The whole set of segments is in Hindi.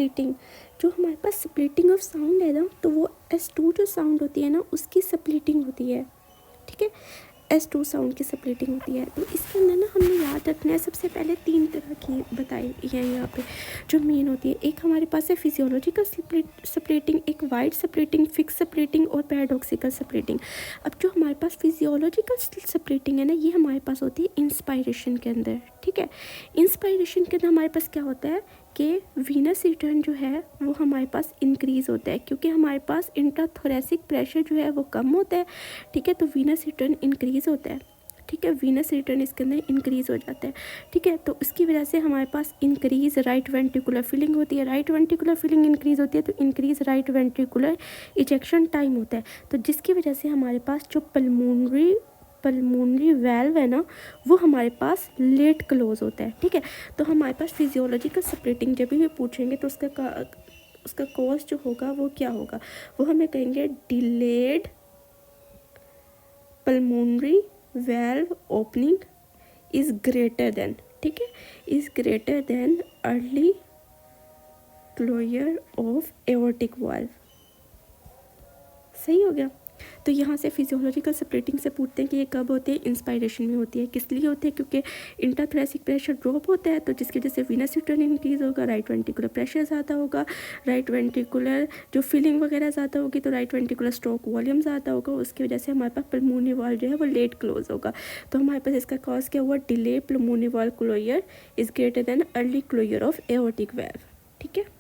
स्प्लिटिंग, जो हमारे पास स्प्लिटिंग ऑफ साउंड है ना, तो वो S2 जो साउंड होती है ना उसकी स्प्लिटिंग होती है, ठीक है, S2 साउंड की स्प्लिटिंग होती है। तो इसके अंदर ना हमने याद रखना है, सबसे पहले 3 तरह की बताई है यहाँ पे जो मेन होती है। एक हमारे पास है फिजियोलॉजिकल स्प्लिटिंग, एक वाइड स्प्लिटिंग, फिक्स स्प्लिटिंग और पैराडॉक्सिकल स्प्लिटिंग। अब जो हमारे पास फिजियोलॉजिकल स्प्लिटिंग है ना, ये हमारे पास होती है इंस्पायरेशन के अंदर, ठीक है। इंस्पायरेशन के अंदर हमारे पास क्या होता है कि वीनस रिटर्न जो है वो हमारे पास इंक्रीज़ होता है, क्योंकि हमारे पास इंट्राथोरेसिक प्रेशर जो है वो कम होता है, ठीक है, तो वीनस रिटर्न इंक्रीज़ होता है, ठीक है, वीनस रिटर्न इसके अंदर इंक्रीज़ हो जाता है, ठीक है। तो उसकी वजह से हमारे पास इंक्रीज़ राइट वेंट्रिकुलर फिलिंग होती है, राइट वेंट्रिकुलर फिलिंग इंक्रीज़ होती है तो increase right ventricular ejection time होता है, तो जिसकी वजह से हमारे पास जो पल्मोनरी वेल्व है ना वो हमारे पास लेट क्लोज होता है, ठीक है। तो हमारे पास फिजियोलॉजिकल स्प्लिटिंग जब भी पूछेंगे तो उसका कॉज जो होगा वो क्या होगा, वो हमें कहेंगे delayed pulmonary valve opening is greater than, ठीक है, is greater than early closure of aortic valve. सही हो गया। तो यहाँ से फिजियोलॉजिकल स्प्लिटिंग से पूछते हैं कि ये कब होती है, इंस्पायरेशन में होती है। किस लिए होती है, क्योंकि इंट्राथोरेसिक प्रेशर ड्रॉप होता है, तो जिसकी वजह से वीनस रिटर्न इंक्रीज़ होगा, राइट वेंट्रिकुलर प्रेशर ज़्यादा होगा, राइट वेंट्रिकुलर जो फीलिंग वगैरह ज़्यादा होगी, तो राइट वेंट्रिकुलर स्ट्रोक वॉल्यूम ज़्यादा होगा, उसकी वजह से हमारे पास पल्मोनरी वाल्व जो है वो लेट क्लोज होगा। तो हमारे पास इसका कॉज क्या हुआ, delay pulmonary valve closure is greater than early closure of aortic valve, ठीक है।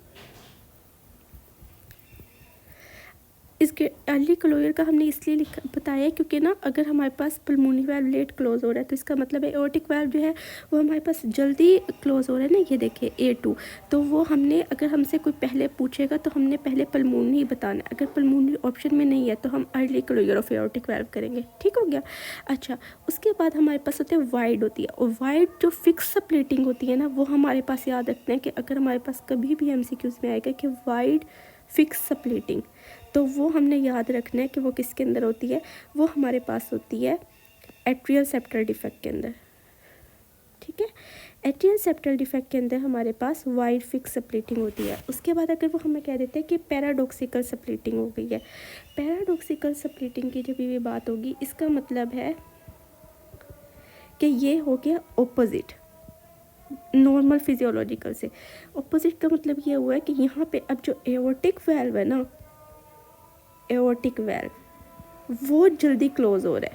इसके अर्ली क्लोजर का हमने इसलिए बताया क्योंकि ना अगर हमारे पास पल्मोनरी वाल्व लेट क्लोज हो रहा है तो इसका मतलब है एओर्टिक वाल्व जो है वो हमारे पास जल्दी क्लोज हो रहा है ना, ये देखिए A2, तो वो हमने अगर हमसे कोई पहले पूछेगा तो हमने पहले पल्मोनरी ही बताना है, अगर पल्मोनरी ऑप्शन में नहीं है तो हम early closure of aortic valve करेंगे, ठीक हो गया। अच्छा, उसके बाद हमारे पास होते हैं वाइड होती है, और वाइड जो फिक्स स्प्लिटिंग होती है ना वो हमारे पास याद रखना है कि अगर हमारे पास कभी भी MCQs में आएगा कि वाइड फिक्स स्प्लिटिंग, तो वो हमने याद रखना है कि वो किसके अंदर होती है, वो हमारे पास होती है एट्रियल सेप्टल डिफेक्ट के अंदर, ठीक है। एट्रियल सेप्टल डिफेक्ट के अंदर हमारे पास वाइड फिक्स स्प्लिटिंग होती है। उसके बाद अगर वो हमें कह देते हैं कि पैराडॉक्सिकल स्प्लिटिंग हो गई है, पैराडॉक्सिकल स्प्लिटिंग की जब भी बात होगी इसका मतलब है कि ये हो गया ऑपोजिट नॉर्मल फिजियोलॉजिकल से। ऑपोजिट का मतलब ये हुआ है कि यहाँ पे अब जो एओर्टिक वाल्व है ना, एओर्टिक वाल्व वो जल्दी क्लोज हो रहा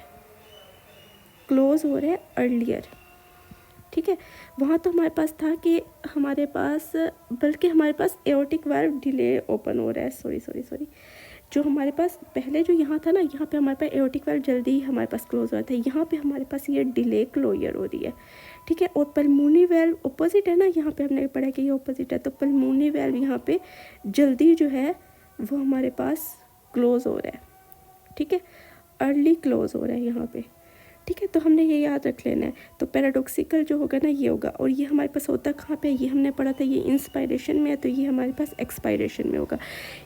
है अर्लियर, ठीक है। वहाँ तो हमारे पास था कि हमारे पास बल्कि हमारे पास एओर्टिक वाल्व डिले ओपन हो रहा है, सॉरी जो हमारे पास पहले जो यहाँ था ना, यहाँ पे हमारे पास एओर्टिक वाल्व जल्दी ही हमारे पास क्लोज हो रहा था, यहाँ पे हमारे पास ये डिले क्लोजर हो रही है, ठीक है। और पल्मोनरी वाल्व ऑपोजिट है ना, यहाँ पे हमने पढ़ा कि ये ऑपोजिट है, तो पल्मोनरी वाल्व यहाँ पे जल्दी जो है वो हमारे पास क्लोज हो रहा है, ठीक है, अर्ली क्लोज हो रहा है यहाँ पे, ठीक है। तो हमने ये याद रख लेना है। तो पैराडॉक्सिकल जो होगा ना ये होगा, और ये हमारे पास होता कहाँ पे, ये हमने पढ़ा था ये इंस्पायरेशन में है, तो ये हमारे पास एक्सपायरेशन में होगा।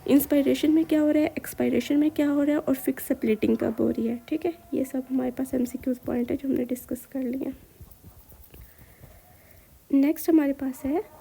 इंस्पायरेशन में क्या हो रहा है, एक्सपायरेशन में क्या हो रहा है, और फिक्स स्प्लिटिंग कब हो रही है, ठीक है। ये सब हमारे पास MCQs पॉइंट है जो हमने डिस्कस कर लिए। नेक्स्ट हमारे पास है